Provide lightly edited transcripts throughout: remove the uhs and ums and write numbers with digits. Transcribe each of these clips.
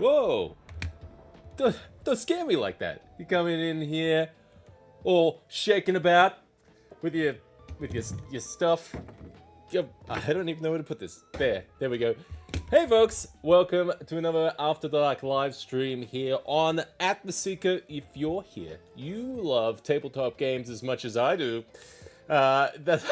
Whoa! Don't scare me like that. You coming in here, all shaking about with your stuff. I don't even know where to put this. There we go. Hey folks, welcome to another After Dark live stream here on Atmoseeker. If you're here, you love tabletop games as much as I do. That's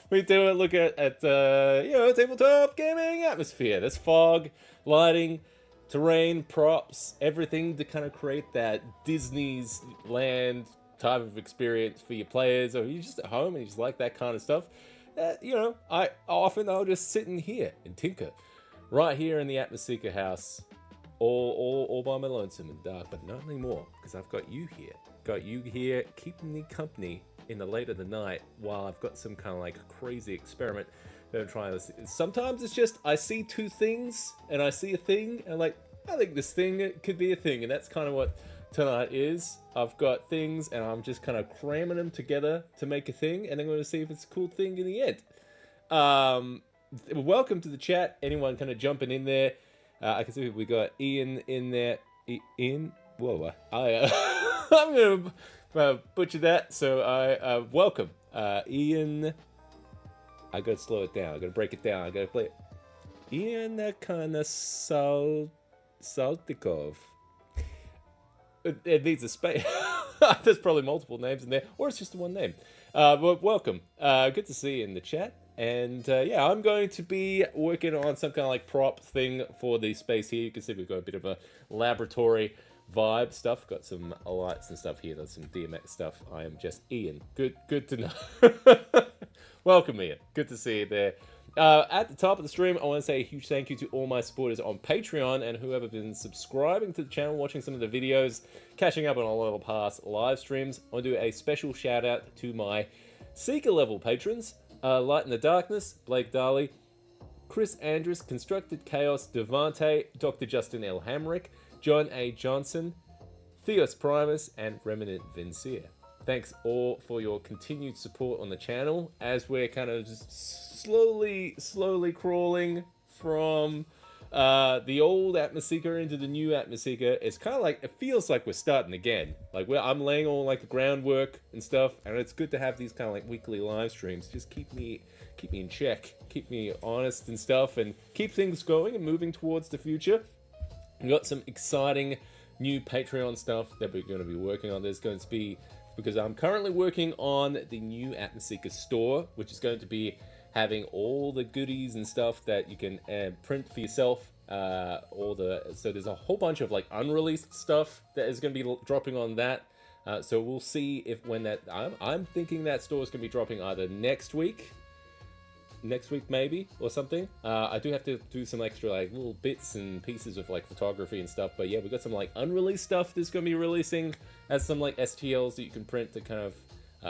we do a look at tabletop gaming atmosphere. There's fog, lighting, terrain, props, everything to kind of create that Disney's land type of experience for your players, or you're just at home and you just like that kind of stuff. I'll just sit in here and tinker, right here in the Atmoseeker house, all by my lonesome and dark, but not anymore, because I've got you here, keeping me company in the late of the night while I've got some kind of like crazy experiment that I'm trying to see. Sometimes it's just, I see two things, and I see a thing, and I think this thing could be a thing, and that's kind of what tonight is. I've got things, and I'm just kind of cramming them together to make a thing, and I'm going to see if it's a cool thing in the end. Welcome to the chat. Anyone kind of jumping in there? I can see we got Ian in there. Ian? Whoa, I'm going to butcher that, so I welcome Ian. I got to slow it down. I got to break it down. I got to play it. Ian Saltikov. It needs a space. There's probably multiple names in there, or it's just one name. But welcome. Good to see you in the chat. And I'm going to be working on some kind of like prop thing for the space here. You can see we've got a bit of a laboratory vibe stuff. Got some lights and stuff here. There's some DMX stuff. I am just Ian. Good to know. Welcome, Ian. Good to see you there. At the top of the stream, I want to say a huge thank you to all my supporters on Patreon and whoever been subscribing to the channel, watching some of the videos, catching up on a lot of past live streams. I want to do a special shout out to my Seeker level patrons, Light in the Darkness, Blake Darley, Chris Andrews, Constructed Chaos, Devante, Dr. Justin L. Hamrick, John A. Johnson, Theos Primus, and Remnant Vincier. Thanks all for your continued support on the channel as we're kind of slowly crawling from the old Atmoseeker into the new Atmoseeker. It's kind of like, it feels like we're starting again. Like I'm laying all like the groundwork and stuff, and it's good to have these kind of like weekly live streams. Just keep me in check, keep me honest and stuff, and keep things going and moving towards the future. We've got some exciting new Patreon stuff that we're going to be working on. There's going to be, because I'm currently working on the new Atmoseeker store, which is going to be having all the goodies and stuff that you can print for yourself. So there's a whole bunch of like unreleased stuff that is going to be dropping on that. So we'll see if when that, I'm thinking that store is going to be dropping either next week maybe, or something. I do have to do some extra like little bits and pieces of like photography and stuff, but yeah, we've got some like unreleased stuff that's going to be releasing as some like STLs that you can print to kind of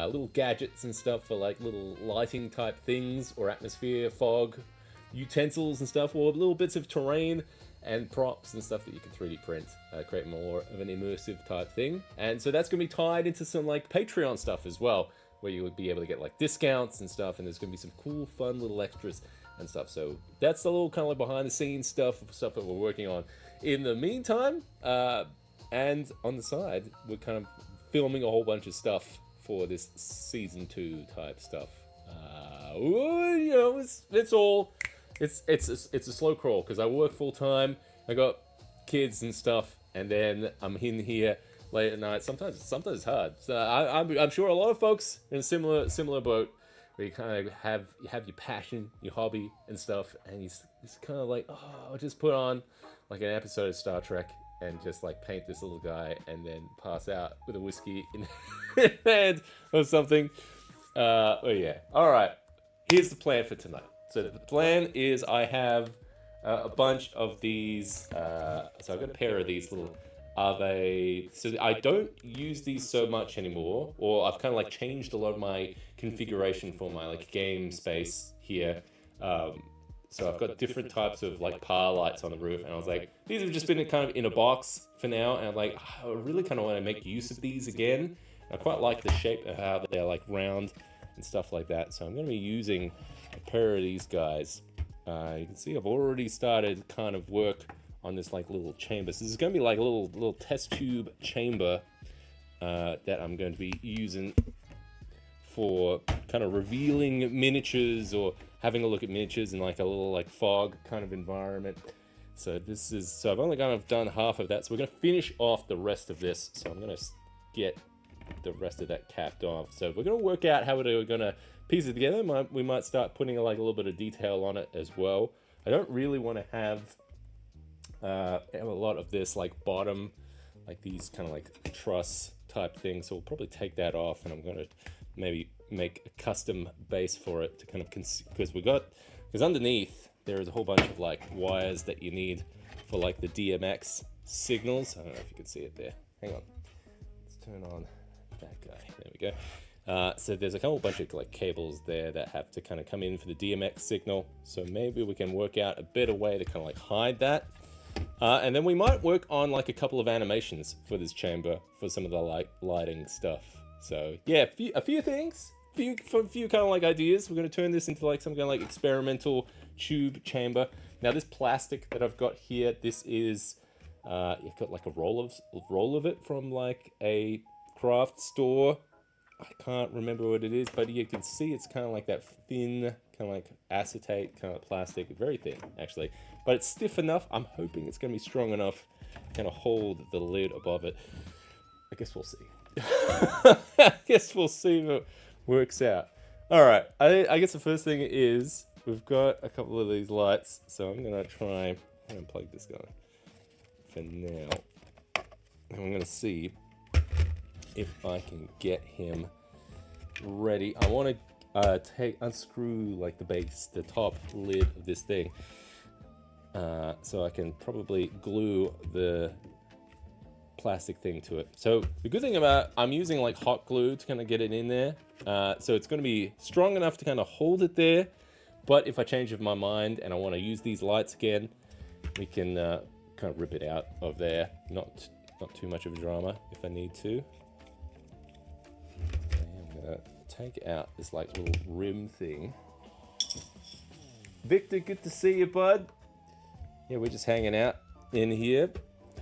little gadgets and stuff for like little lighting type things, or atmosphere, fog, utensils and stuff, or little bits of terrain and props and stuff that you can 3D print, create more of an immersive type thing. And so that's going to be tied into some like Patreon stuff as well, where you would be able to get like discounts and stuff, and there's going to be some cool fun little extras and stuff. So that's the little kind of like behind the scenes stuff that we're working on. In the meantime, and on the side, we're kind of filming a whole bunch of stuff for this season 2 type stuff. It's a slow crawl because I work full time. I got kids and stuff, and then I'm in here late at night. Sometimes it's hard. So I'm sure a lot of folks in a similar boat, where you kind of have your passion, your hobby and stuff, and you kind of like, oh, I'll just put on like an episode of Star Trek and just like paint this little guy and then pass out with a whiskey in hand or something. Oh yeah. All right. Here's the plan for tonight. So the plan is I have a bunch of these. So I've got a pair of these little. So I don't use these so much anymore, or I've kind of like changed a lot of my configuration for my like game space here. So I've got different types of like par lights on the roof, and I was like, these have just been kind of in a box for now, and I'm like, I really kind of want to make use of these again. I quite like the shape of how they're like round and stuff like that. So I'm going to be using a pair of these guys. You can see I've already started kind of work on this like little chamber. So this is going to be like a little test tube chamber that I'm going to be using for kind of revealing miniatures or having a look at miniatures in like a little like fog kind of environment. So I've only kind of done half of that. So we're going to finish off the rest of this. So I'm going to get the rest of that capped off. So we're going to work out how we're going to piece it together. We might start putting like a little bit of detail on it as well. I don't really want to have a lot of this like bottom, like these kind of like truss type things. So we'll probably take that off, and I'm going to maybe make a custom base for it to kind of, because underneath there is a whole bunch of like wires that you need for like the DMX signals. I don't know if you can see it there. Hang on. Let's turn on that guy. There we go. So there's a whole bunch of like cables there that have to kind of come in for the DMX signal. So maybe we can work out a better way to kind of like hide that. And then we might work on like a couple of animations for this chamber for some of the like lighting stuff. So yeah, a few things, a few kind of like ideas. We're going to turn this into like some kind of like experimental tube chamber. Now this plastic that I've got here, this is you've got like a roll of it from like a craft store. I can't remember what it is, but you can see it's kind of like that thin, kind of like acetate kind of plastic, very thin actually, but it's stiff enough. I'm hoping it's going to be strong enough to kind of hold the lid above it. I guess we'll see. I guess we'll see if it works out. All right, I guess the first thing is we've got a couple of these lights, so I'm gonna try and plug this guy for now. And I'm gonna see if I can get him ready. I want to unscrew like the top lid of this thing, so I can probably glue the plastic thing to it. So the good thing about, I'm using like hot glue to kind of get it in there, so it's going to be strong enough to kind of hold it there. But if I change my mind and I want to use these lights again, we can kind of rip it out of there. Not too much of a drama if I need to. I'm gonna take out this like little rim thing. Victor, good to see you, bud. Yeah, we're just hanging out in here.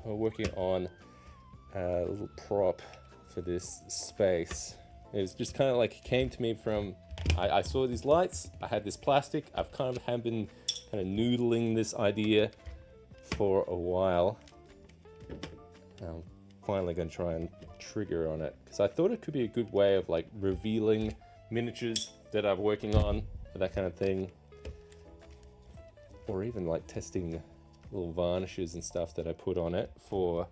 We're working on a little prop for this space. It was just kind of like, came to me from, I saw these lights, I had this plastic, I've kind of been kind of noodling this idea for a while. I'm finally going to try and trigger on it, because I thought it could be a good way of like revealing miniatures that I'm working on, that kind of thing. Or even like testing little varnishes and stuff that I put on it for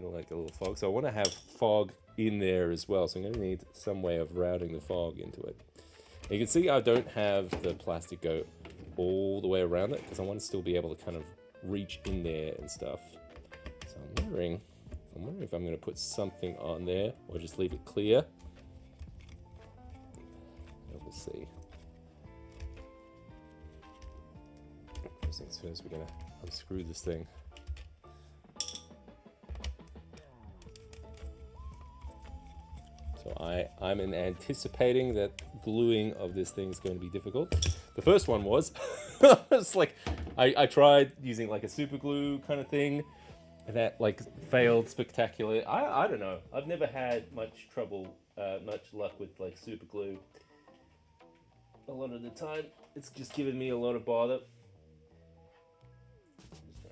like a little fog. So I want to have fog in there as well, so I'm going to need some way of routing the fog into it. You can see I don't have the plastic go all the way around it, because I want to still be able to kind of reach in there and stuff. So I'm wondering if I'm going to put something on there or just leave it clear. And we'll see. First things first, we're going to unscrew this thing. So I'm anticipating that gluing of this thing is going to be difficult. The first one was, it's like, I tried using like a super glue kind of thing, and that like failed spectacularly. I don't know. I've never had much luck with like super glue. A lot of the time, it's just given me a lot of bother. Just trying to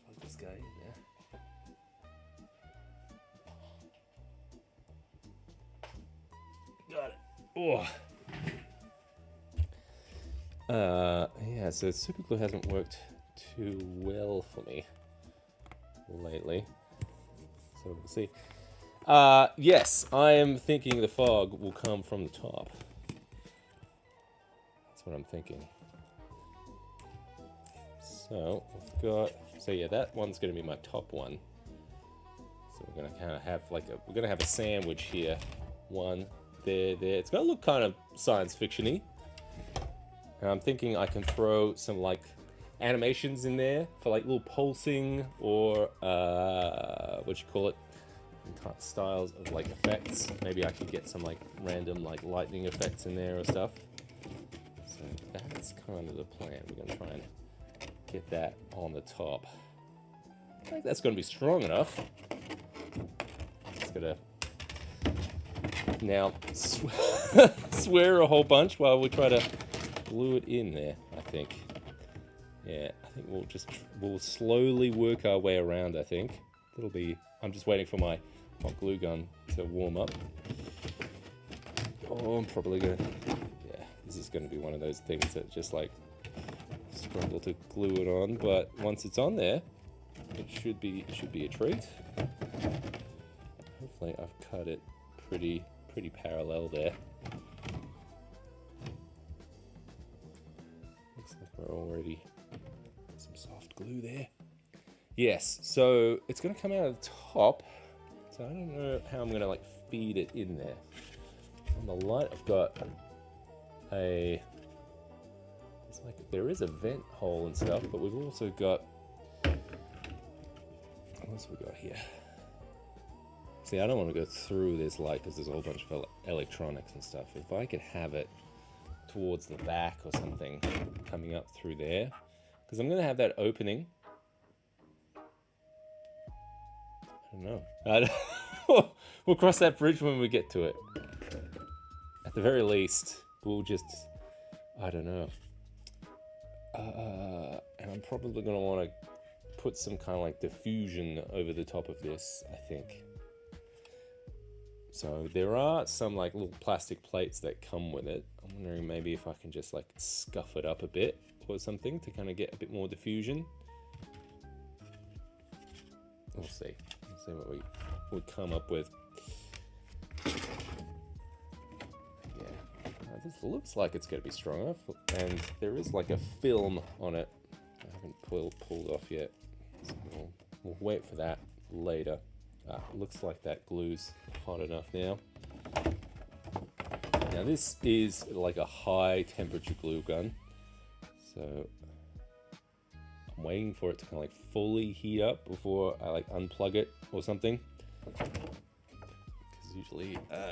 plug this guy in there. Got it. Oh. Yeah, so super glue hasn't worked too well for me lately. So we'll see. Yes, I am thinking the fog will come from the top. That's what I'm thinking. So we've got, so yeah, that one's going to be my top one. So we're going to kind of have like we're going to have a sandwich here. One. There. It's gonna look kind of science fiction-y. And I'm thinking I can throw some like animations in there for like little pulsing or what you call it, styles of like effects. Maybe I could get some like random like lightning effects in there or stuff. So that's kind of the plan. We're gonna try and get that on the top. I think that's going to be strong enough. Just gonna now swear a whole bunch while we try to glue it in there, I think. Yeah, I think we'll slowly work our way around, I think. I'm just waiting for my hot glue gun to warm up. Oh, I'm probably gonna, yeah, this is gonna be one of those things that just like struggle to glue it on, but once it's on there, it should be a treat. Hopefully I've cut it pretty parallel there. Looks like we're already some soft glue there. Yes, so it's gonna come out of the top. So I don't know how I'm gonna like feed it in there. On the light, I've got there is a vent hole and stuff, but we've also got, what else have we got here? See, I don't want to go through this light because there's a whole bunch of electronics and stuff. If I could have it towards the back or something, coming up through there, because I'm going to have that opening. I don't know. We'll cross that bridge when we get to it. At the very least, we'll just, I don't know. And I'm probably going to want to put some kind of like diffusion over the top of this, I think. So there are some like little plastic plates that come with it. I'm wondering maybe if I can just like scuff it up a bit or something to kind of get a bit more diffusion. We'll see. We'll see what we come up with. This looks like it's going to be strong enough, and there is like a film on it. I haven't pulled off yet, so we'll wait for that later. Looks like that glue's hot enough now. Now this is like a high temperature glue gun, so I'm waiting for it to kind of like fully heat up before I like unplug it or something.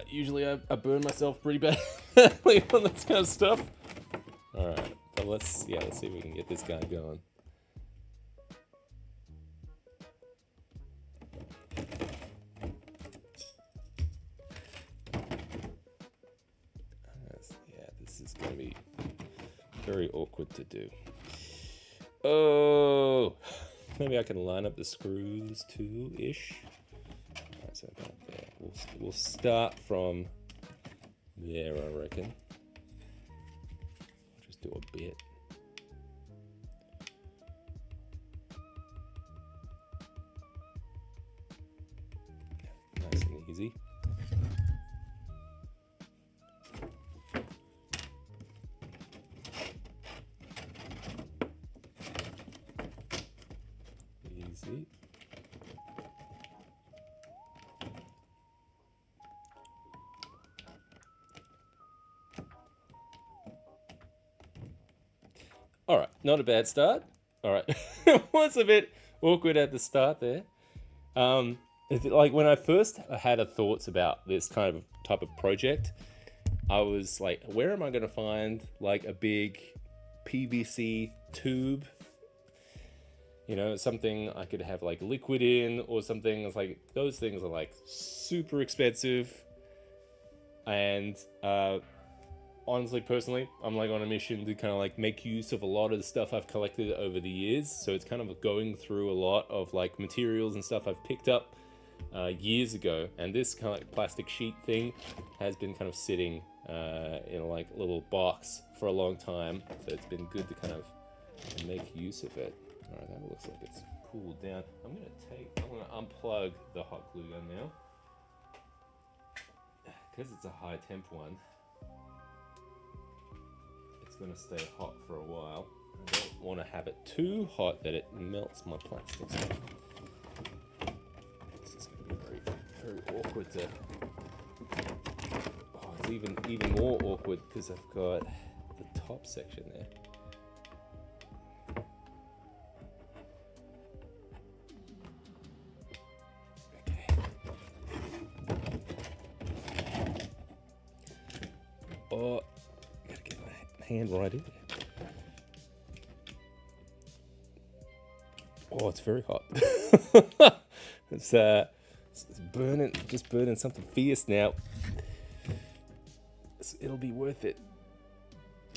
Usually I burn myself pretty badly on this kind of stuff. All right, but let's see if we can get this guy going. This is going to be very awkward to do. Oh, maybe I can line up the screws too-ish. So about there. We'll start from there, I reckon. I'll just do a bit. Nice and easy. Easy. All right, not a bad start. All right, it was a bit awkward at the start there. Like when I first had thoughts about this kind of type of project, I was like, where am I going to find like a big PVC tube? You know, something I could have like liquid in or something. It's like those things are like super expensive, and honestly, personally, I'm like on a mission to kind of like make use of a lot of the stuff I've collected over the years. So it's kind of going through a lot of like materials and stuff I've picked up years ago. And this kind of like plastic sheet thing has been kind of sitting in a like little box for a long time. So it's been good to kind of make use of it. All right, that looks like it's cooled down. I'm gonna unplug the hot glue gun now, because it's a high temp one. It's gonna stay hot for a while. I don't want to have it too hot that it melts my plastics. This is gonna be very awkward to. Oh, it's even more awkward because I've got the top section there. Oh, gotta get my hand right in there. Oh, it's very hot. it's burning, just burning something fierce now. It'll be worth it.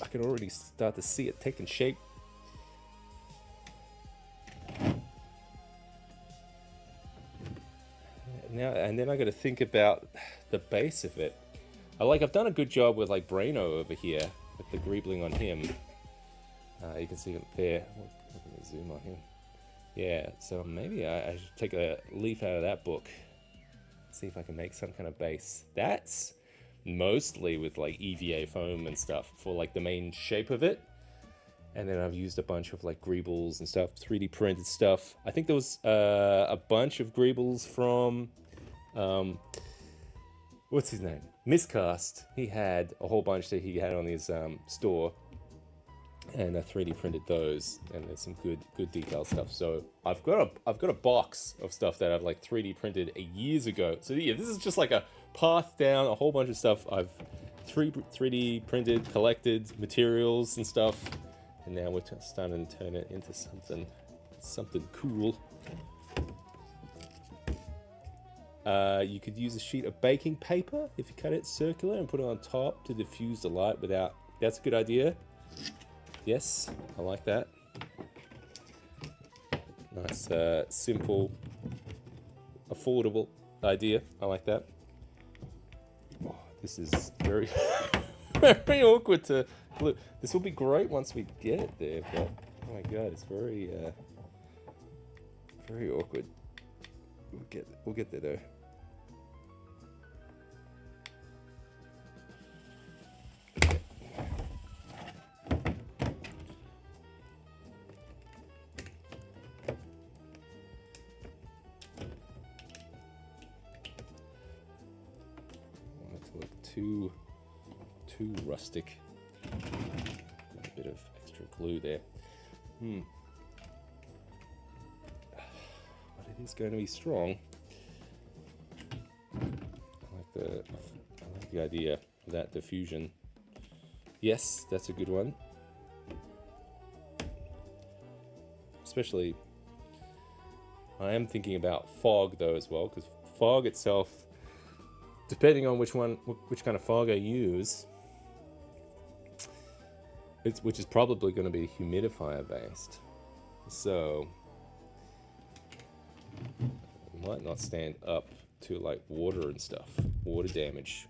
I can already start to see it taking shape. Now and then I got to think about the base of it. I've done a good job with like Braino over here with the greebling on him. You can see him there. Let me zoom on him. Yeah, so maybe I should take a leaf out of that book. See if I can make some kind of base. That's mostly with like EVA foam and stuff for like the main shape of it. And then I've used a bunch of like greebles and stuff, 3D printed stuff. I think there was a bunch of greebles from, what's his name? Miscast. He had a whole bunch that he had on his store. And I 3D printed those, and there's some good detail stuff. So I've got a box of stuff that I've like 3D printed years ago. So yeah, this is just like a path down a whole bunch of stuff I've 3D printed, collected materials and stuff, and now we're starting to turn it into something cool. You could use a sheet of baking paper if you cut it circular and put it on top to diffuse the light without. That's a good idea. Yes, I like that. Nice, simple, affordable idea. I like that. Oh, this is very, very awkward to glue. This will be great once we get it there, but oh my god, it's very, very awkward. We'll get there though. Too rustic. A bit of extra glue there. But it is going to be strong. I like the idea of that diffusion. Yes, that's a good one. Especially, I am thinking about fog though as well, because fog itself, depending on which kind of fog I use, which is probably going to be humidifier based, so it might not stand up to like water and stuff, water damage.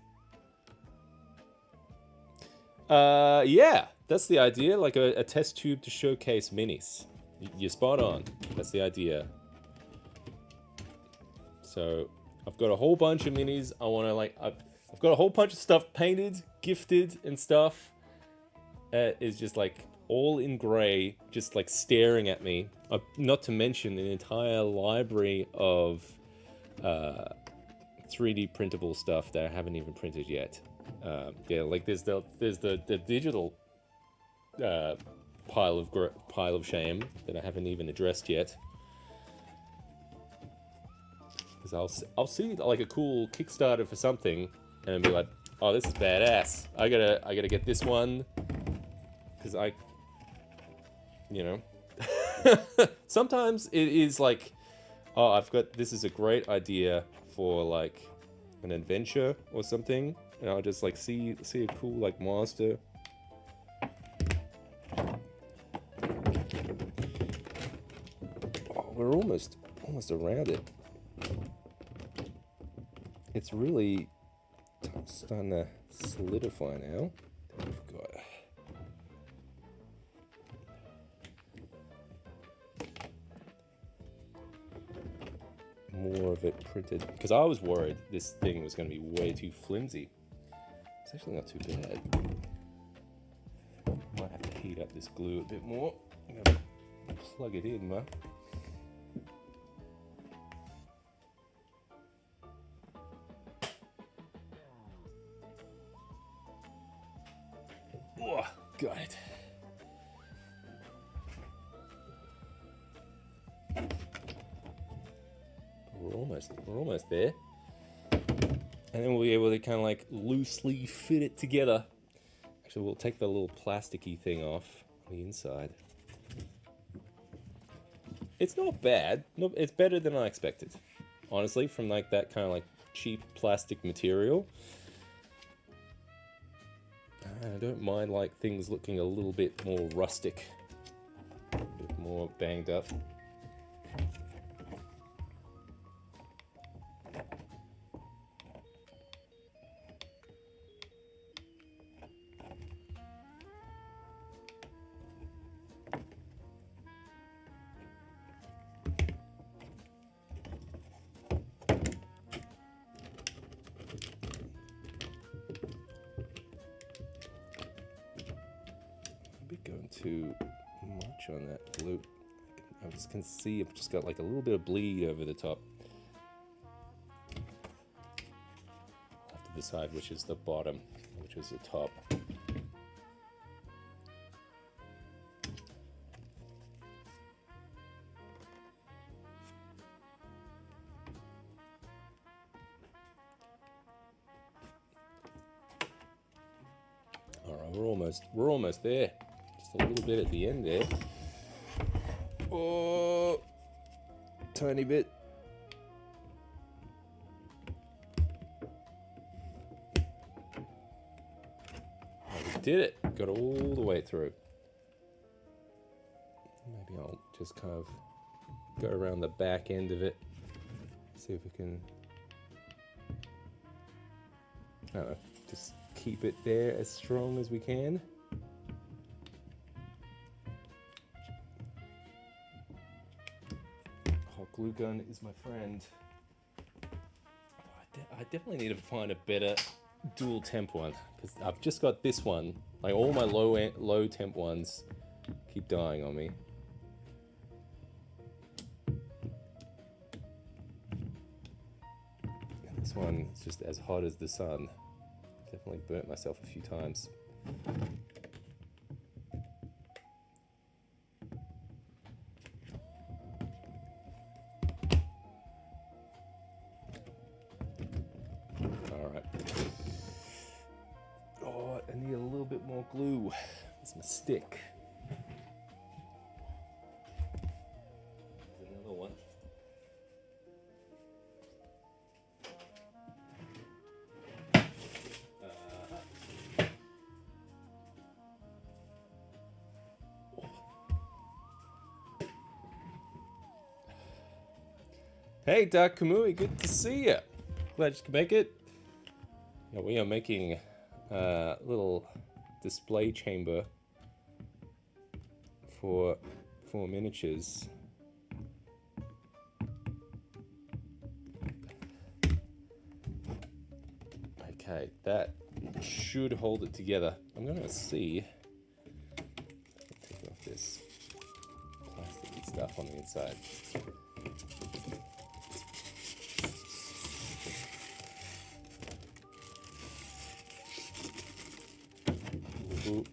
Yeah, that's the idea, like a test tube to showcase minis. You're spot on. That's the idea. So I've got a whole bunch of minis. I want to like, I've got a whole bunch of stuff painted, gifted and stuff. Is just like all in gray, just like staring at me. Not to mention an entire library of 3D printable stuff that I haven't even printed yet. Yeah, like there's the digital pile of shame that I haven't even addressed yet. Because I'll see like a cool Kickstarter for something and be like, oh, this is badass. I gotta get this one. Because sometimes it is like, oh, this is a great idea for like an adventure or something, and I'll just like see a cool like monster. Oh, we're almost around it. It's really starting to solidify now. We've got more of it printed, because I was worried this thing was going to be way too flimsy. It's actually not too bad. Might have to heat up this glue a bit more. I'm going to plug it in, man. Oh, got it. We're almost there. And then we'll be able to kind of like loosely fit it together. Actually, we'll take the little plasticky thing off on the inside. It's not bad. No, it's better than I expected. Honestly, from like that kind of like cheap plastic material. I don't mind like things looking a little bit more rustic, a bit more banged up. Going too much on that blue. I just can see I've just got like a little bit of bleed over the top. I'll have to decide which is the bottom, which is the top. All right, we're almost there. Just a little bit at the end there. Oh, tiny bit. Oh, we did it. Got all the way through. Maybe I'll just kind of go around the back end of it. See if we can, I don't know, just keep it there as strong as we can. Hot glue gun is my friend. I definitely need to find a better dual temp one, because I've just got this one. Like all my low temp ones keep dying on me. And this one is just as hot as the sun. Definitely burnt myself a few times. Alright. Oh, I need a little bit more glue. It's my stick. There's another one. Hey, Dark Kamui, good to see you. Glad you could make it. Yeah, we are making a little display chamber for miniatures. Okay, that should hold it together. I'm gonna see. Take off this plastic stuff on the inside. Ooh.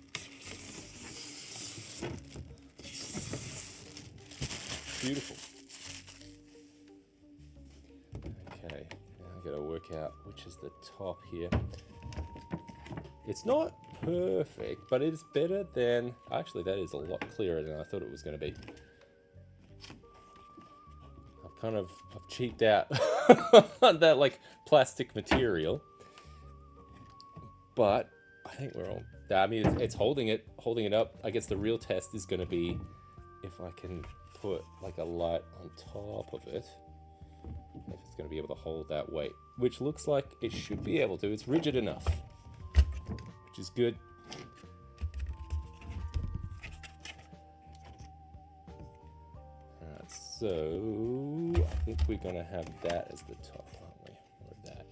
Beautiful. Okay, now I gotta work out which is the top here. It's not perfect, but it's better than... Actually, that is a lot clearer than I thought it was going to be. I've cheaped out on that like plastic material, but I think we're all... I mean, it's holding it up. I guess the real test is going to be if I can put like a light on top of it, if it's going to be able to hold that weight, which looks like it should be able to. It's rigid enough, which is good. Alright, so I think we're going to have that as the top, aren't we? Or that.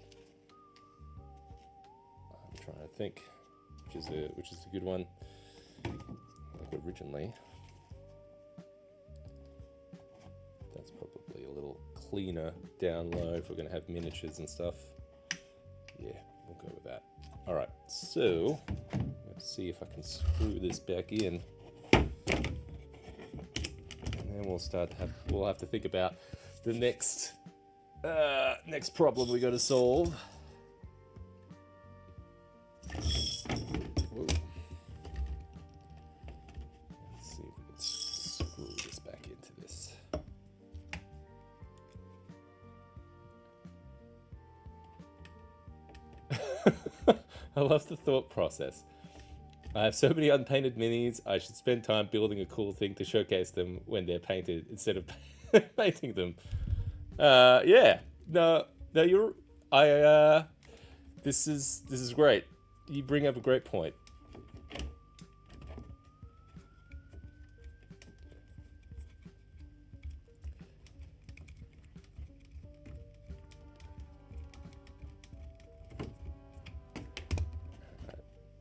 I'm trying to think. Which is a good one. Like originally, that's probably a little cleaner down low if we're going to have miniatures and stuff. Yeah, we'll go with that. All right, so let's see if I can screw this back in, and then we'll have to think about the next problem we got to solve. Let's see if we can screw this back into this. I love the thought process. I have so many unpainted minis. I should spend time building a cool thing to showcase them when they're painted instead of painting them. Yeah. No, no, you're. This is great. You bring up a great point.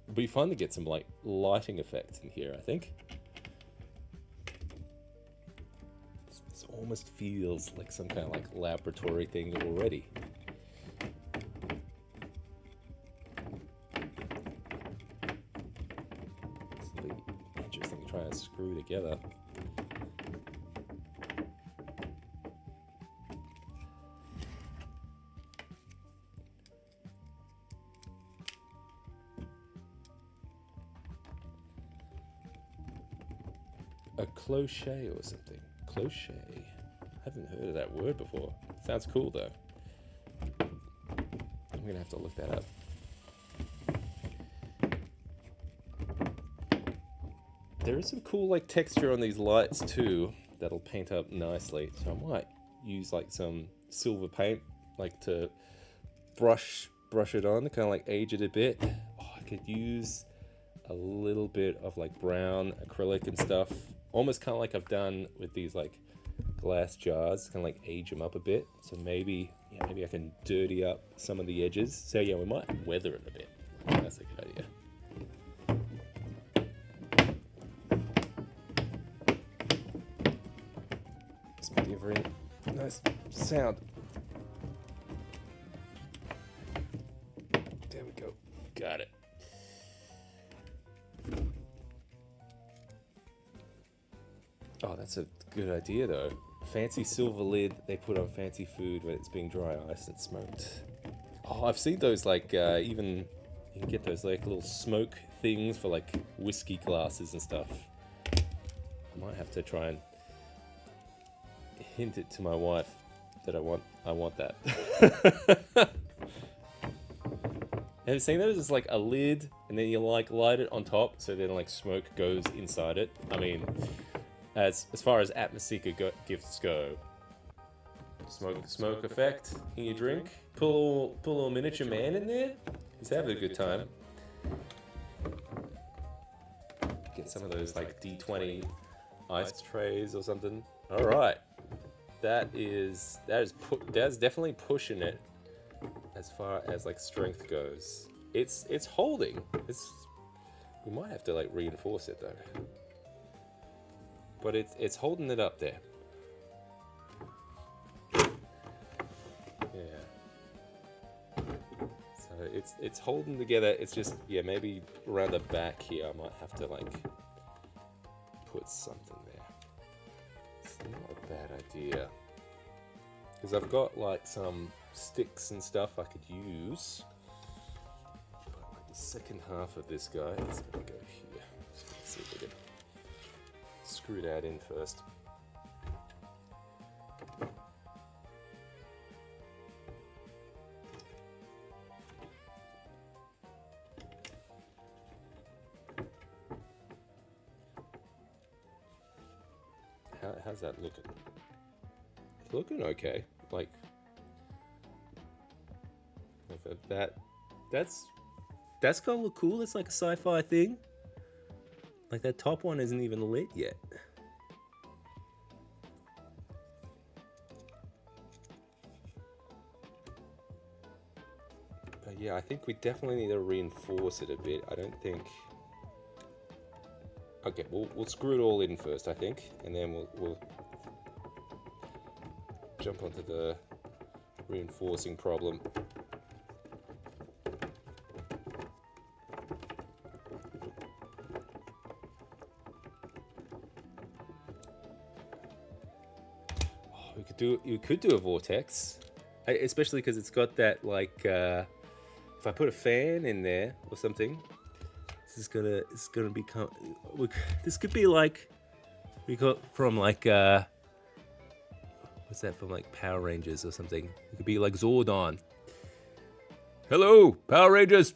It'd be fun to get some like lighting effects in here, I think. This almost feels like some kind of like laboratory thing already. Something interesting to try and screw together. A cloche or something. Cloche. Haven't heard of that word before. Sounds cool though. I'm gonna have to look that up. There is some cool like texture on these lights too that'll paint up nicely. So I might use like some silver paint like to brush it on, kind of like age it a bit. Oh, I could use a little bit of like brown acrylic and stuff. Almost kind of like I've done with these like glass jars, kind of like age them up a bit. So maybe I can dirty up some of the edges. So yeah, we might weather it a bit. That's a good idea. It's making a very nice sound. There we go. Got it. Oh, that's a good idea though. Fancy silver lid they put on fancy food when it's being dry iced and smoked. Oh, I've seen those like even you can get those like little smoke things for like whiskey glasses and stuff. I might have to try and hint it to my wife that I want that. Have you seen those? It's like a lid and then you like light it on top so then like smoke goes inside it. I mean, as far as Atmoseeker gifts go, smoke effect in your drink. Pull a little miniature man in there. He's having a good time. Get some of those like D20 ice trays or something. All right, that's definitely pushing it as far as like strength goes. It's holding. We might have to like reinforce it though. But it's holding it up there. Yeah. So it's holding together. It's just maybe around the back here I might have to like put something there. It's not a bad idea. Because I've got like some sticks and stuff I could use. But like the second half of this guy is gonna go here. So let's see if we can screw that in first. How's that looking? It's looking okay. Like that's gonna look cool. It's like a sci-fi thing. Like that top one isn't even lit yet. But yeah, I think we definitely need to reinforce it a bit. I don't think. Okay, we'll screw it all in first, I think, and then we'll jump onto the reinforcing problem. You could do a vortex, especially because it's got that like. If I put a fan in there or something, it's gonna become. This could be like we got from like what's that from like Power Rangers or something? It could be like Zordon. Hello, Power Rangers.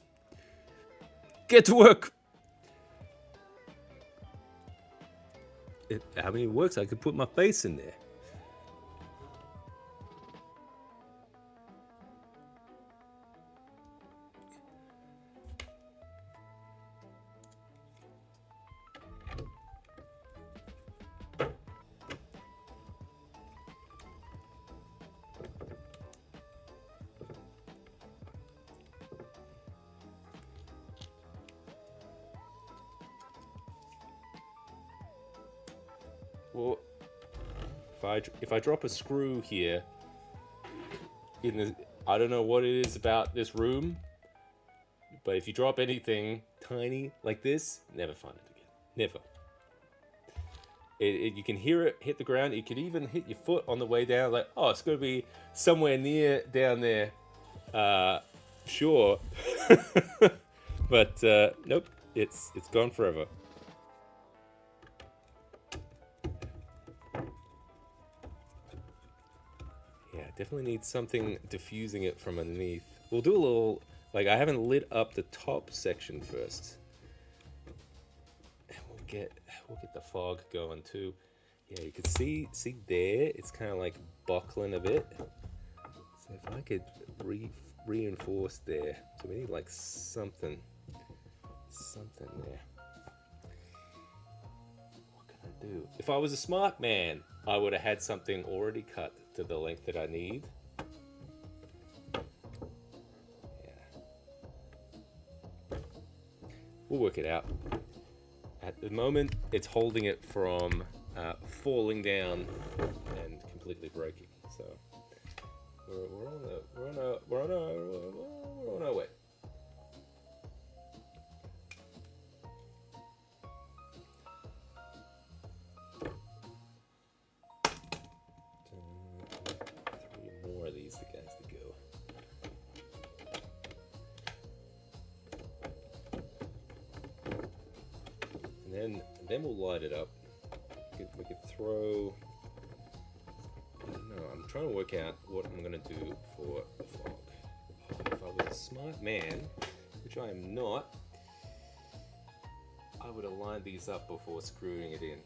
Get to work. How many works? I could put my face in there. Well, if I drop a screw here in the, I don't know what it is about this room, but if you drop anything tiny like this, never find it again. Never. You can hear it hit the ground. You could even hit your foot on the way down. Like, oh, it's going to be somewhere near down there. Sure. But nope, it's gone forever. Yeah, definitely need something diffusing it from underneath. We'll do a little, like, I haven't lit up the top section first. And we'll get the fog going too. Yeah, you can see there, it's kind of like buckling a bit. So if I could reinforce there, so we need like something there. What can I do? If I was a smart man, I would have had something already cut to the length that I need. Yeah. We'll work it out. At the moment, it's holding it from falling down and completely breaking. So we're on our way. Three more of these guys to go. And then we'll light it up. We could throw. I don't know. I'm trying to work out what I'm gonna do for the fog. If I was a smart man, which I am not, I would have lined these up before screwing it in.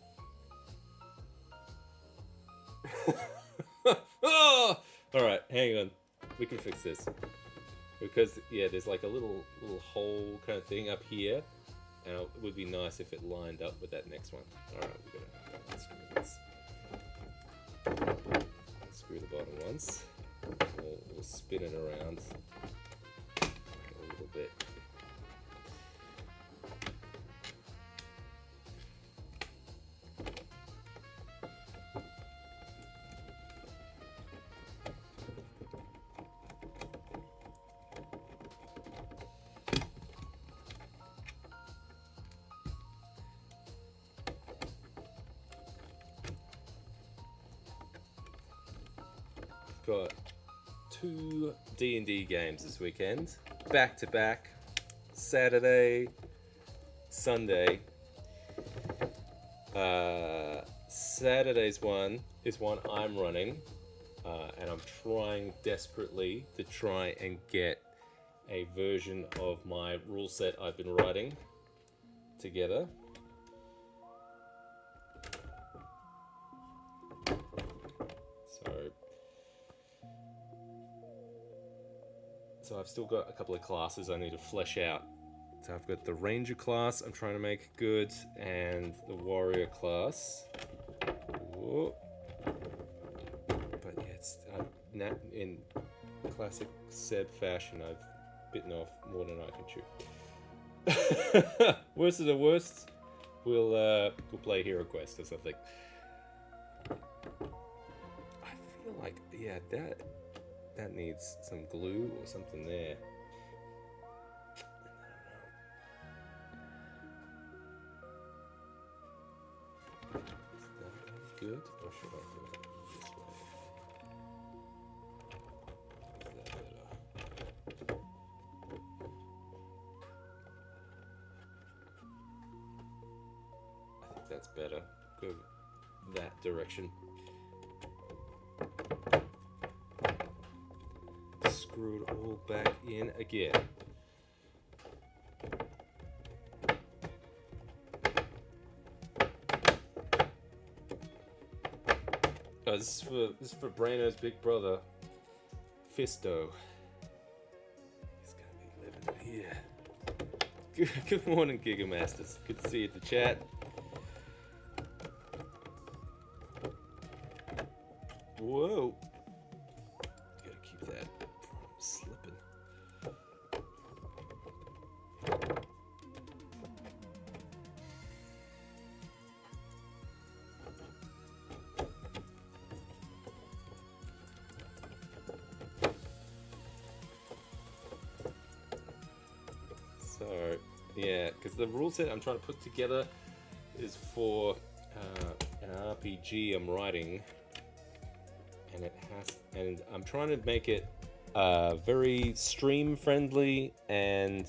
Oh! All right, hang on. We can fix this because yeah, there's like a little hole kind of thing up here. And it would be nice if it lined up with that next one. Alright, we're gonna screw this. Screw the bottom once. We'll spin it around a little bit. Got 2 D&D games this weekend, back to back, Saturday, Sunday. Saturday's one is one I'm running, and I'm trying desperately to try and get a version of my rule set I've been writing together. So I've still got a couple of classes I need to flesh out. So I've got the Ranger class I'm trying to make good, and the Warrior class. Whoa. But yeah, it's in classic Seb fashion, I've bitten off more than I can chew. Worst of the worst, we'll play Hero Quest or something. I feel like, yeah, that needs some glue or something there. Is that good, or should I do it this way? Is that better? I think that's better. Go that direction. screw it all back in again. Oh, this is for Brano's big brother, Fisto. He's gonna be living it here. Good morning, Giga Masters. Good to see you at the chat. Whoa! Gotta keep that from slipping. So, yeah, because the rule set I'm trying to put together is for an RPG I'm writing, and I'm trying to make it very stream friendly and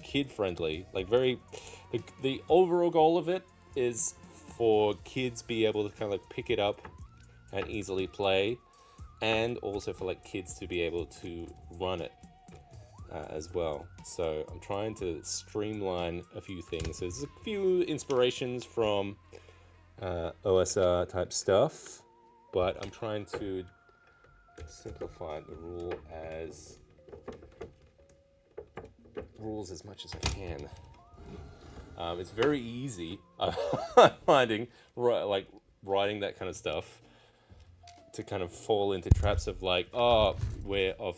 kid friendly. Like the overall goal of it is for kids be able to kind of like pick it up and easily play, and also for like kids to be able to run it as well. So I'm trying to streamline a few things. So there's a few inspirations from OSR type stuff, but I'm trying to simplify the rules as much as I can. It's very easy, I'm finding, like writing that kind of stuff, to kind of fall into traps of like, of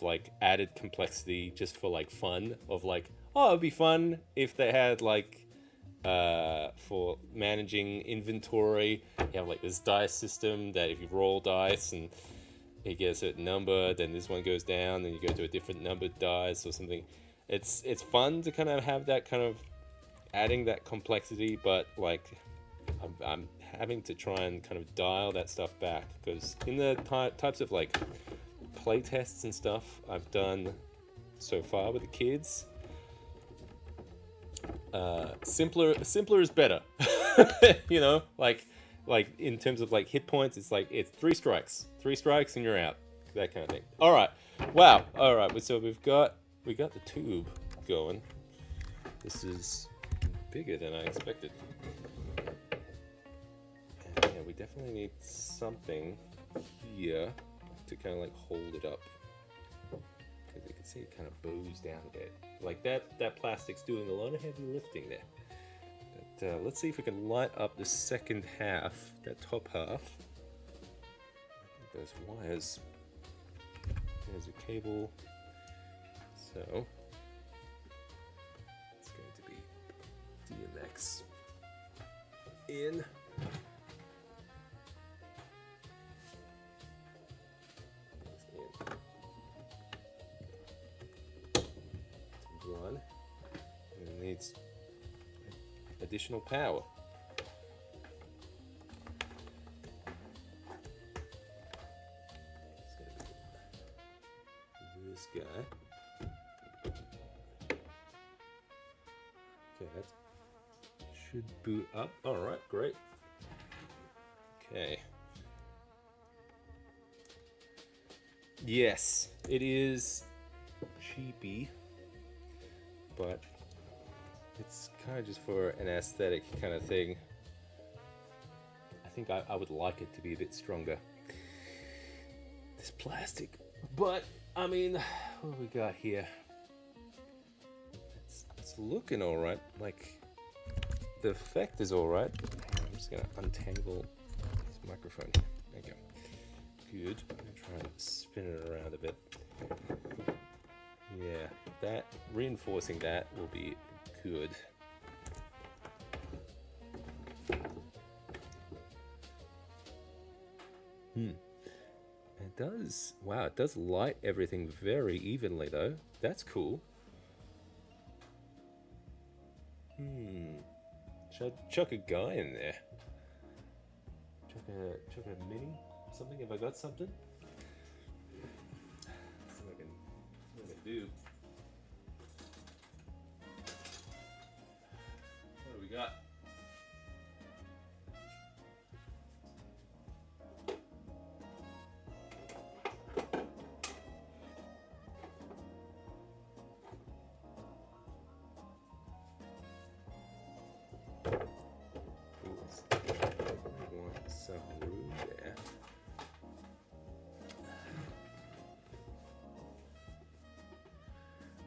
like added complexity just for like fun, of like, oh, it'd be fun if they had like for managing inventory, you have like this dice system that if you roll dice and you get a certain number, then this one goes down, then you go to a different numbered dice or something. It's fun to kind of have that kind of adding that complexity, but like I'm having to try and kind of dial that stuff back, because in the types of like play tests and stuff I've done so far with the kids, simpler is better. You know, like in terms of like hit points, it's like it's three strikes and you're out, that kind of thing. All right, wow. All right, so we got the tube going. This is bigger than I expected. And yeah, we definitely need something here to kind of like hold it up, because you can see it kind of bows down a bit. Like that plastic's doing a lot of heavy lifting there. But let's see if we can light up the second half, that top half. I think those wires. There's a cable. So it's going to be DMX in. One, and it needs additional power. So this guy. Okay, that should boot up. All right, great. Okay. Yes, it is cheapy, but it's kind of just for an aesthetic kind of thing. I think I would like it to be a bit stronger, this plastic. But I mean, what do we got here? It's looking all right. Like the effect is all right. I'm just gonna untangle this microphone here. There you go. Good. I'm gonna try and spin it around a bit. Yeah, that reinforcing that will be good. It does. Wow, it does light everything very evenly though. That's cool. Should I chuck a guy in there? Chuck a mini? Something? Have I got something? See what I can do. What do we got?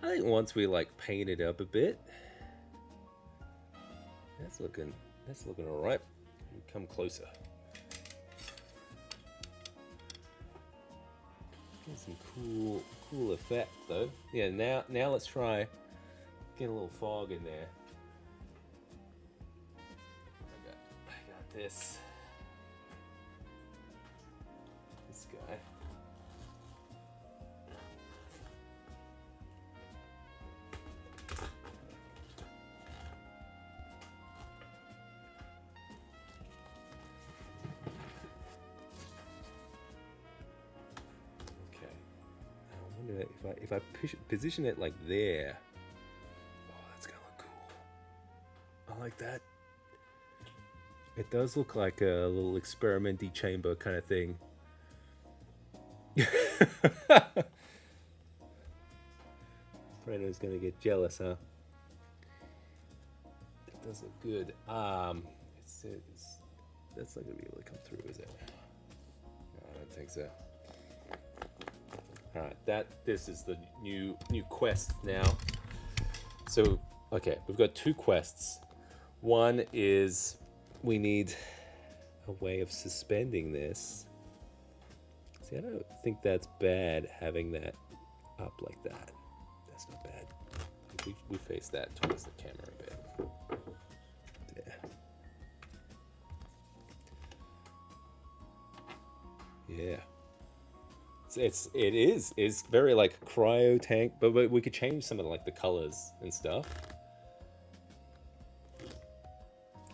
I think once we like paint it up a bit, that's looking all right. Come closer. Get some cool effect though. Yeah, now let's try get a little fog in there. I got this guy. If I position it like there, oh, that's gonna look cool. I like that. It does look like a little experimenty chamber kind of thing. Brendo's gonna get jealous, huh? It does look good. That's not gonna be able to come through, is it? No, I don't think so. Alright, this is the new quest now. So, okay, we've got two quests. One is we need a way of suspending this. See, I don't think that's bad having that up like that. That's not bad. We face that towards the camera a bit. Yeah. It's very like cryo tank, but we could change some of like the colors and stuff,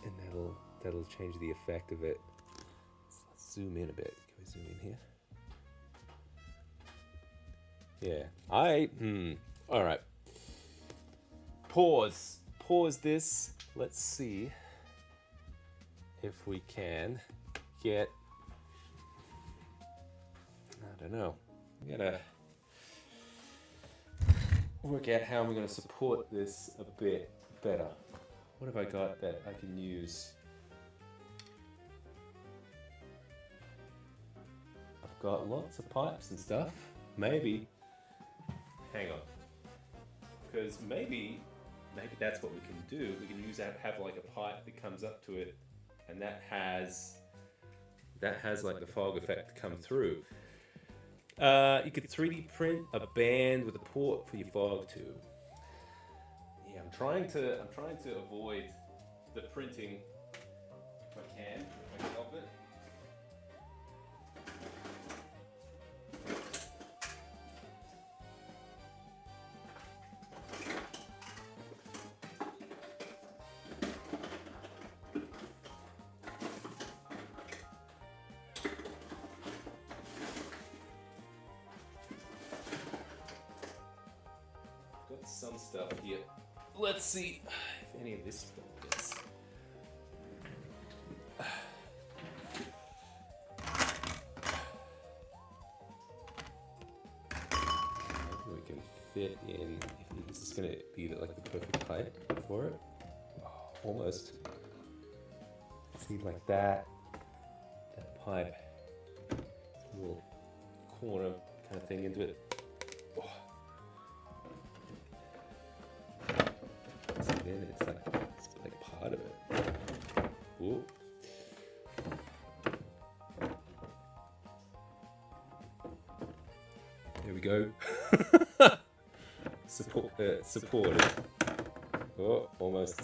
and that'll change the effect of it. So let's zoom in a bit. Can we zoom in here? Yeah. All right. Pause this. Let's see if we can get. I don't know. We gotta work out how I'm gonna support this a bit better. What have I got that I can use? I've got lots of pipes and stuff. Maybe. Hang on. Because maybe that's what we can do. We can have like a pipe that comes up to it, and that has like the fog effect come through. You could 3D print a band with a port for your fog tube. Yeah, I'm trying to avoid the printing if I can help it. Some stuff here. Let's see if any of this fits. Maybe we can fit in. If this is going to be like the perfect pipe for it. Oh, almost. See, like that pipe, little corner kind of thing into it. It's like part of it. Ooh. There we go. Supported. Oh, almost.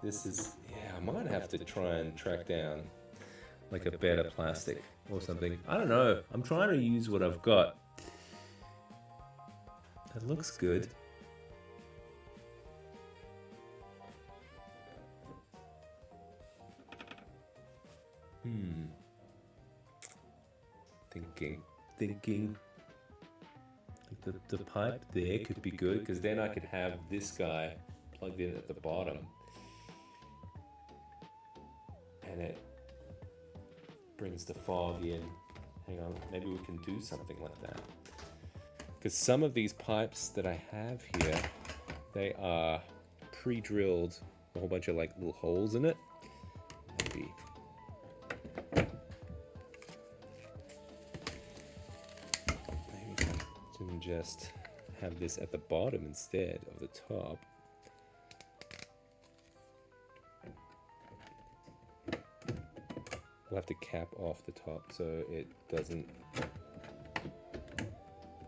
This is, yeah, I might have to try and track down like a better plastic or something. I don't know. I'm trying to use what I've got. That looks good. Thinking. The pipe there could be good, because then I could have this guy plugged in at the bottom, and it brings the fog in. Hang on, maybe we can do something like that. Because some of these pipes that I have here, they are pre-drilled, a whole bunch of like little holes in it. Maybe. Just have this at the bottom instead of the top. We'll have to cap off the top so it doesn't,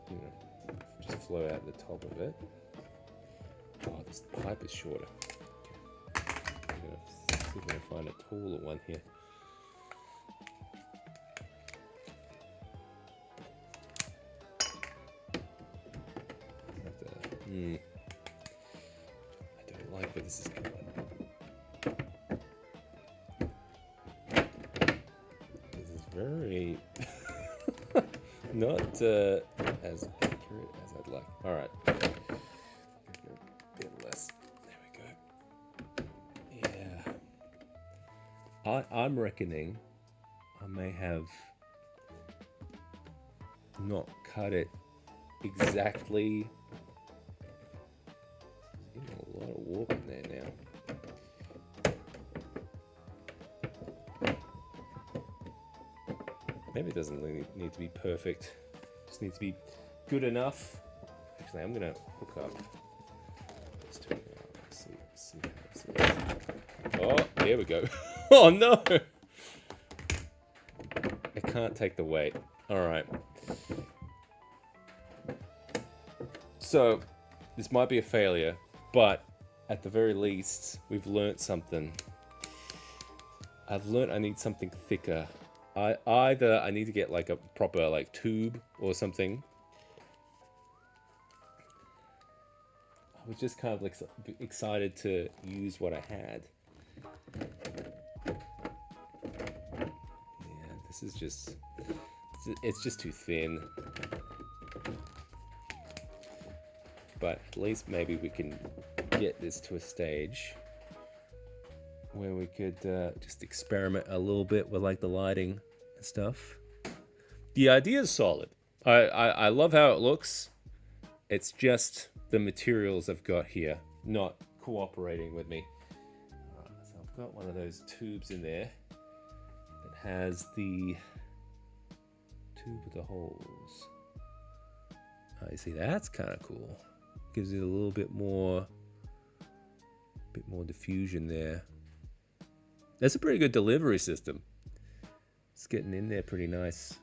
you know, just flow out the top of it. Oh, this pipe is shorter. Okay. I'm gonna see if I can find a taller one here. I don't like where this is going. Very not as accurate as I'd like. All right, a bit less. There we go. Yeah, I'm reckoning I may have not cut it exactly. A lot of warp in there now. Maybe it doesn't really need to be perfect. It just needs to be good enough. Actually, I'm gonna hook up. Let's turn it on. See how this is. Oh, there we go. Oh no! I can't take the weight. All right. So this might be a failure, but at the very least, we've learnt something. I've learnt I need something thicker. Either I need to get like a proper like tube or something. I was just kind of like excited to use what I had. Yeah, this is just, it's just too thin. But at least maybe we can get this to a stage where we could just experiment a little bit with like the lighting and stuff. The idea is solid. I love how it looks. It's just the materials I've got here not cooperating with me. So I've got one of those tubes in there that has the tube with the holes. Oh, you see, that's kind of cool. Gives it a little bit more diffusion there. That's a pretty good delivery system. It's getting in there pretty nice.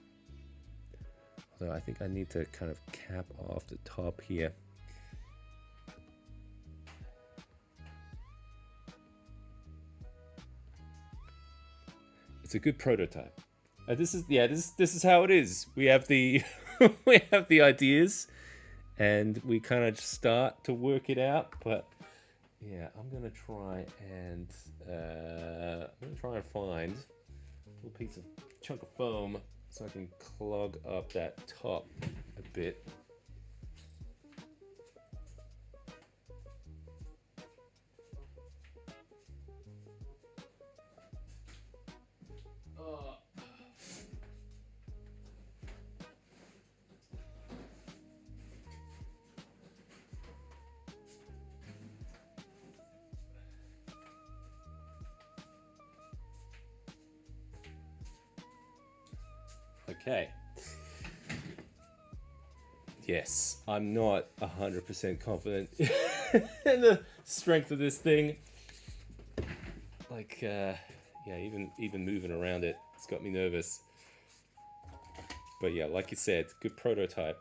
Although I think I need to kind of cap off the top here. It's a good prototype. This is how it is. We have the we have the ideas, and we kind of start to work it out. But yeah, I'm gonna try and find a little piece of chunk of foam so I can clog up that top a bit. Okay. Yes, I'm not 100% confident in the strength of this thing. Like, yeah, even moving around it, it's got me nervous. But yeah, like you said, good prototype.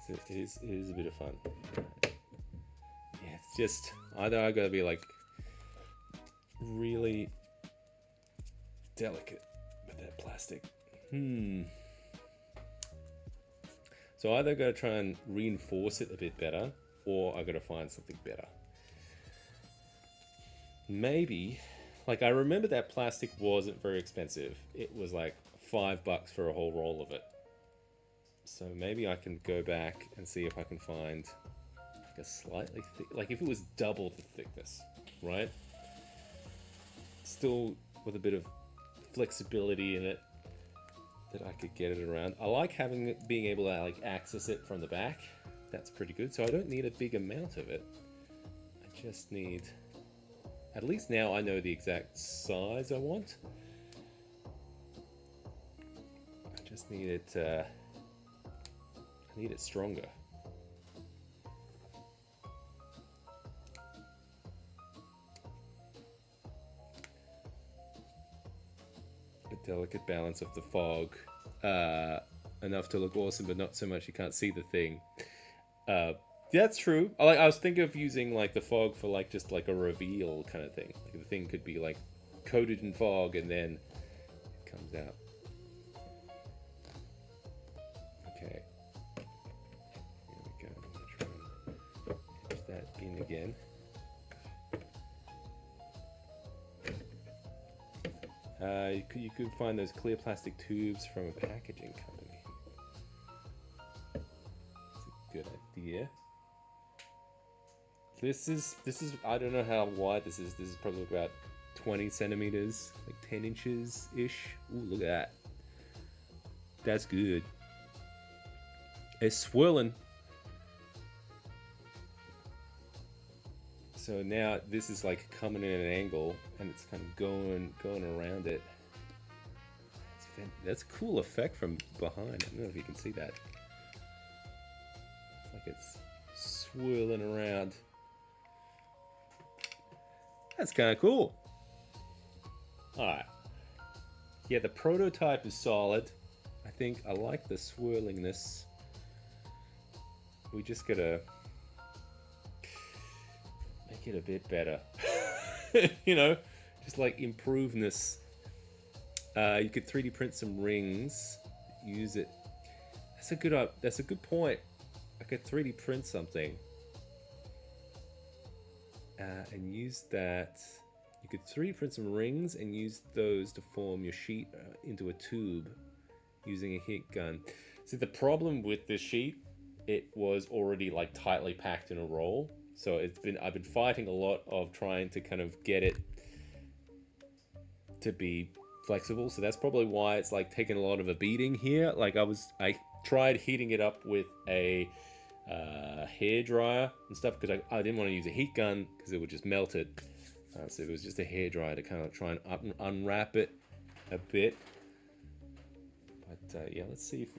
It is a bit of fun. Yeah, it's just either I gotta be like really delicate with that plastic. So either gotta try and reinforce it a bit better, or I gotta find something better. Maybe, like I remember that plastic wasn't very expensive. It was like $5 for a whole roll of it. So maybe I can go back and see if I can find like a slightly thick, like if it was double the thickness, right? Still with a bit of flexibility in it that I could get it around. I like being able to like access it from the back. That's pretty good. So I don't need a big amount of it. I just need, at least now I know the exact size I want. Just need it. I need it stronger. A delicate balance of the fog, enough to look awesome, but not so much you can't see the thing. That's true. I was thinking of using like the fog for like just like a reveal kind of thing. Like the thing could be like coated in fog and then it comes out. Okay. Here we go. I'm gonna try and edge that in again. You could find those clear plastic tubes from a packaging company. That's a good idea. This is I don't know how wide this is. This is probably about 20 centimeters, like 10 inches ish. Ooh, look at that. That's good. It's swirling. So now this is like coming in at an angle, and it's kind of going around it. That's a cool effect from behind. I don't know if you can see that. It's like it's swirling around. That's kind of cool. Alright. Yeah, the prototype is solid. I think I like the swirlingness. We just gotta make it a bit better. You know, just like improveness. You could 3D print some rings. Use it. That's a good point. I could 3D print something. And use that. You could 3D print some rings and use those to form your sheet into a tube using a heat gun. See, the problem with this sheet, it was already like tightly packed in a roll. So I've been fighting a lot of trying to kind of get it to be flexible. So that's probably why it's like taking a lot of a beating here. Like I tried heating it up with a hair dryer and stuff because I didn't want to use a heat gun because it would just melt it. So it was just a hair dryer to kind of try and unwrap it a bit. But yeah, let's see if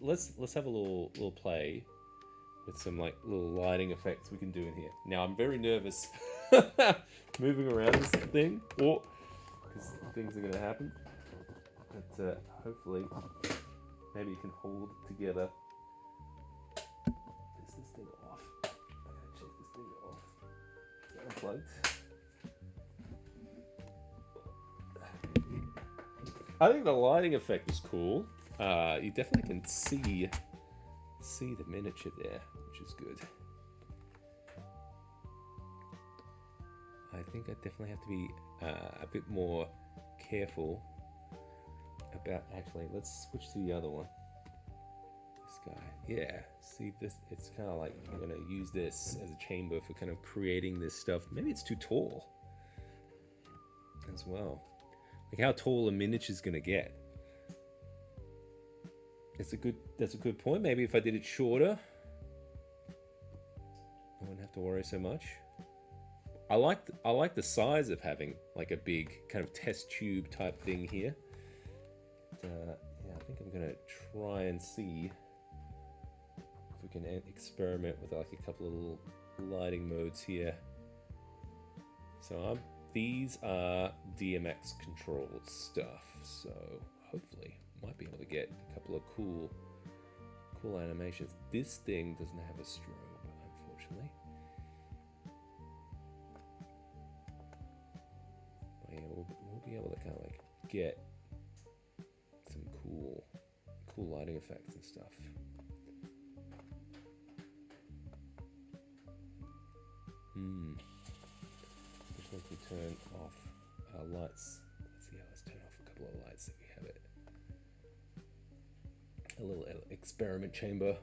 let's have a little play with some like little lighting effects we can do in here. Now I'm very nervous moving around this thing, because things are going to happen. But hopefully, maybe you can hold it together. Is this thing off? I gotta check this thing off. Is that unplugged? I think the lighting effect is cool. You definitely can see the miniature there, which is good. I think I definitely have to be a bit more careful about. Actually, let's switch to the other one. This guy, yeah. See this? It's kind of like I'm gonna use this as a chamber for kind of creating this stuff. Maybe it's too tall as well. Like how tall a miniature's gonna get. That's a good point. Maybe if I did it shorter, I wouldn't have to worry so much. I like the size of having like a big kind of test tube type thing here. But, yeah, I think I'm gonna try and see if we can experiment with like a couple of little lighting modes here. So these are DMX controlled stuff, so hopefully might be able to get a couple of cool animations. This thing doesn't have a strobe, unfortunately. But yeah, we'll be able to kind of like get some cool lighting effects and stuff. Just like we turn off our lights. Let's see how let's turn off a couple of lights that we have it. A little experiment chamber.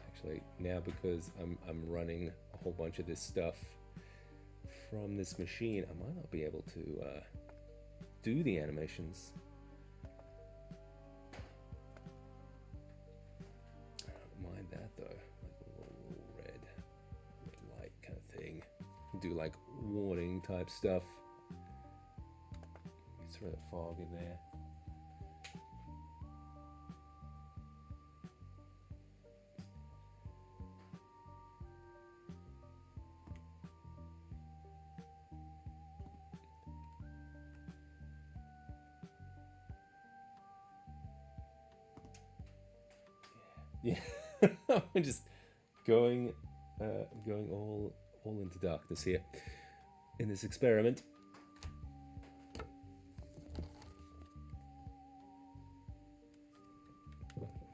Actually, now because I'm running a whole bunch of this stuff from this machine, I might not be able to do the animations. I don't mind that though. Like a little red light kind of thing. Do like warning type stuff. Throw the fog in there. Yeah, I'm just going, going all into darkness here in this experiment.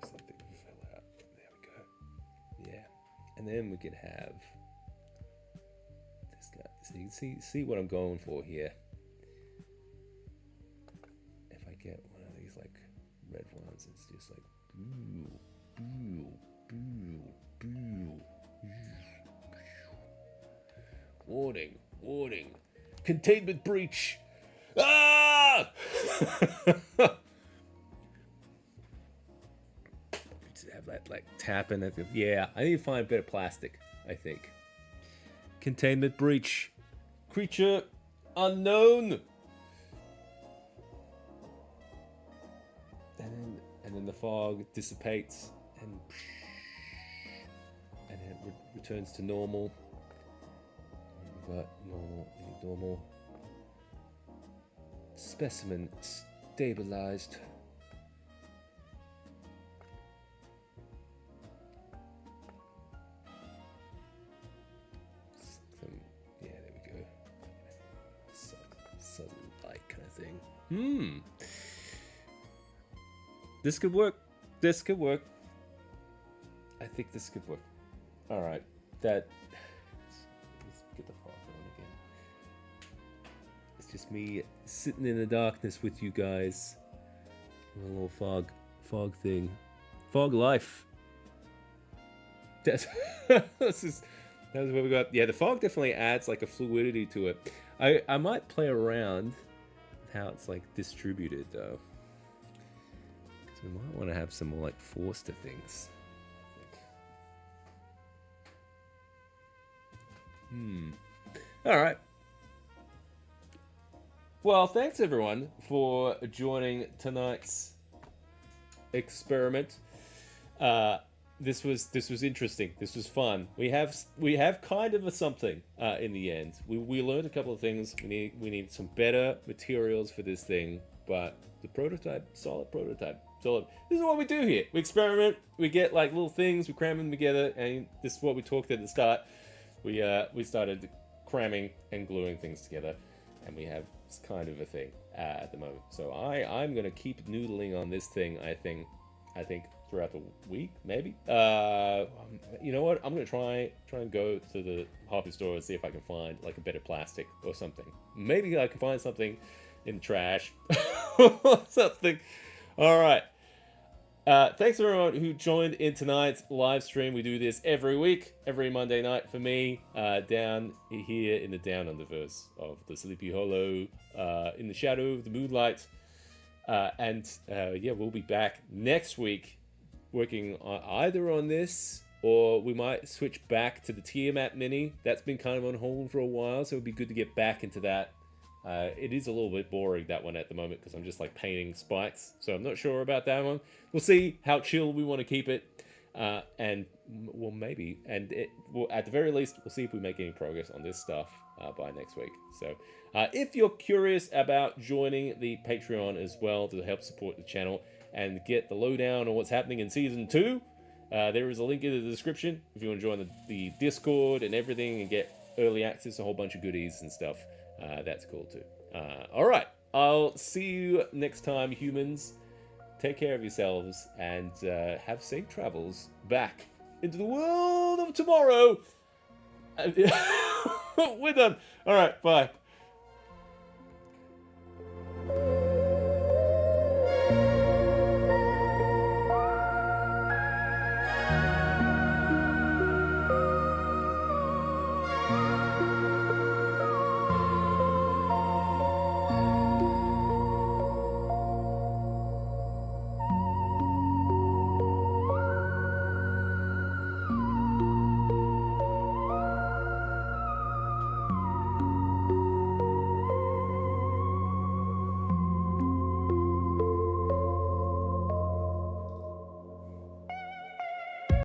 Something fell out. There we go. Yeah, and then we could have this guy. So you can see what I'm going for here. If I get one of these like red ones, it's just like boo, boo, boo, boo. Warning, warning. Containment breach. Ah! Just have that like tapping at the, yeah, I need to find better plastic, I think. Containment breach. Creature unknown. And then the fog dissipates and it returns to normal. We've got normal. Specimen stabilized. Yeah, there we go. Subtle light kind of thing. This could work. This could work. I think this could work. All right. Let's get the fog on again. It's just me sitting in the darkness with you guys. A little fog thing. Fog life. That's that's what we got. Yeah, the fog definitely adds like a fluidity to it. I might play around with how it's like distributed though. We might want to have some more like force to things. All right. Well, thanks everyone for joining tonight's experiment. This was interesting. This was fun. We have kind of a something in the end. We learned a couple of things. We need some better materials for this thing, but the prototype, solid prototype. So this is what we do here. We experiment. We get like little things. We cram them together, and this is what we talked at the start. We started cramming and gluing things together, and we have this kind of a thing at the moment. So I'm gonna keep noodling on this thing. I think throughout the week, maybe. You know what? I'm gonna try and go to the hobby store and see if I can find like a better plastic or something. Maybe I can find something in the trash or something. All right. Thanks everyone who joined in tonight's live stream. We do this every week, every Monday night for me, down here in the Down Underverse of the Sleepy Hollow, in the shadow of the moonlight. Yeah, we'll be back next week working either on this, or we might switch back to the Tiamat Mini. That's been kind of on hold for a while, so it'd be good to get back into that. It is a little bit boring, that one, at the moment, because I'm just like painting spikes, so I'm not sure about that one. We'll see how chill we want to keep it, and well, maybe, and at the very least, we'll see if we make any progress on this stuff by next week. So if you're curious about joining the Patreon as well to help support the channel and get the lowdown on what's happening in Season 2, there is a link in the description if you want to join the Discord and everything and get early access to a whole bunch of goodies and stuff. That's cool too. All right, I'll see you next time, humans. Take care of yourselves and have safe travels back into the world of tomorrow. We're done. All right, bye.